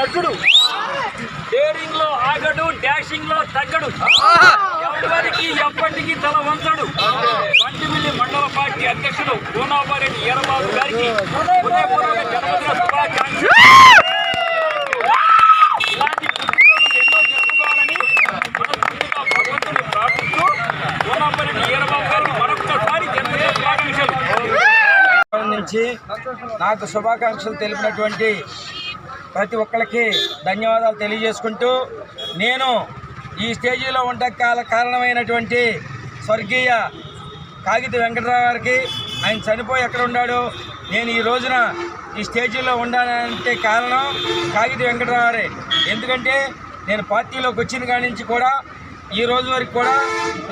నగ్గుడు, daring లో ఆగడు, dashing లో తగ్గడు, ఎవరికి ఎప్పటికీ తల వంచడు. బంటిమిల్లి మండల పార్టీ అధ్యక్షుడు కోనాపారెడ్డి ఈరబాబు గారికి హృదయపూర్వక జన్మదిన శుభాకాంక్షలు. ఇలాంటి పుట్టినరోజులు ఎన్నో జరుపుకోవాలని మనస్ఫూర్తిగా భగవంతుని ప్రార్థిస్తూ కోనాపారెడ్డి ఈరబాబు గారికి మరొకసారి జన్మదిన శుభాకాంక్షలు. నుంచి నాకు శుభాకాంక్షలు తెలిపినటువంటి ప్రతి ఒక్కరికి ధన్యవాదాలు తెలియజేసుకుంటూ, నేను ఈ స్టేజీలో ఉండక కారణమైనటువంటి స్వర్గీయ కాగితి వెంకటరావు గారికి, ఆయన చనిపోయి ఎక్కడ ఉన్నాడో నేను ఈ రోజున ఈ స్టేజీలో ఉండాలంటే కారణం కాగితి వెంకటరావు గారే. ఎందుకంటే నేను పార్టీలోకి వచ్చిన కాడి నుంచి కూడా ఈ రోజు వరకు కూడా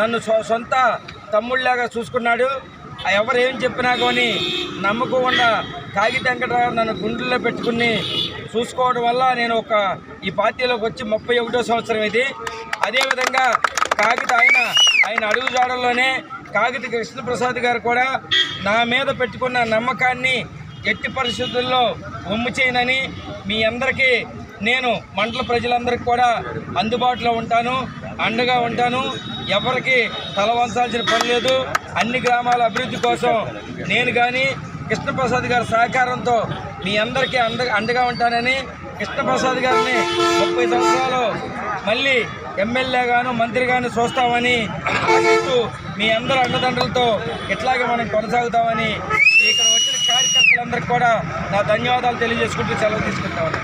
నన్ను సొంత తమ్ముళ్ళలాగా చూసుకున్నాడు. ఎవరు ఏం చెప్పినా కానీ నమ్మకుండా కాగితి వెంకటరావు నన్ను గుండెల్లో పెట్టుకుని చూసుకోవడం వల్ల నేను ఈ పార్టీలోకి వచ్చి 31వ సంవత్సరం ఇది. అదేవిధంగా కాగిత ఆయన అడుగుజాడల్లోనే కాగితి కృష్ణప్రసాద్ గారు కూడా నా మీద పెట్టుకున్న నమ్మకాన్ని ఎట్టి పరిస్థితుల్లో ఒమ్ము చేయనని మీ అందరికీ నేను మండల ప్రజలందరికీ కూడా అందుబాటులో ఉంటాను, అండగా ఉంటాను. ఎవరికి తల వంచాల్సిన పని లేదు. అన్ని గ్రామాల అభివృద్ధి కోసం నేను కానీ కృష్ణప్రసాద్ గారి సహకారంతో మీ అందరికీ అండగా ఉంటానని, కృష్ణప్రసాద్ గారిని 30 సంవత్సరాలు మళ్ళీ ఎమ్మెల్యేగాను మంత్రిగాను చూస్తామని ఆశిస్తూ మీ అందరూ అండదండలతో ఇట్లాగే మనం కొనసాగుతామని ఇక్కడ వచ్చిన కార్యకర్తలందరికీ కూడా నా ధన్యవాదాలు తెలియజేసుకుంటూ సెలవు తీసుకుంటామని.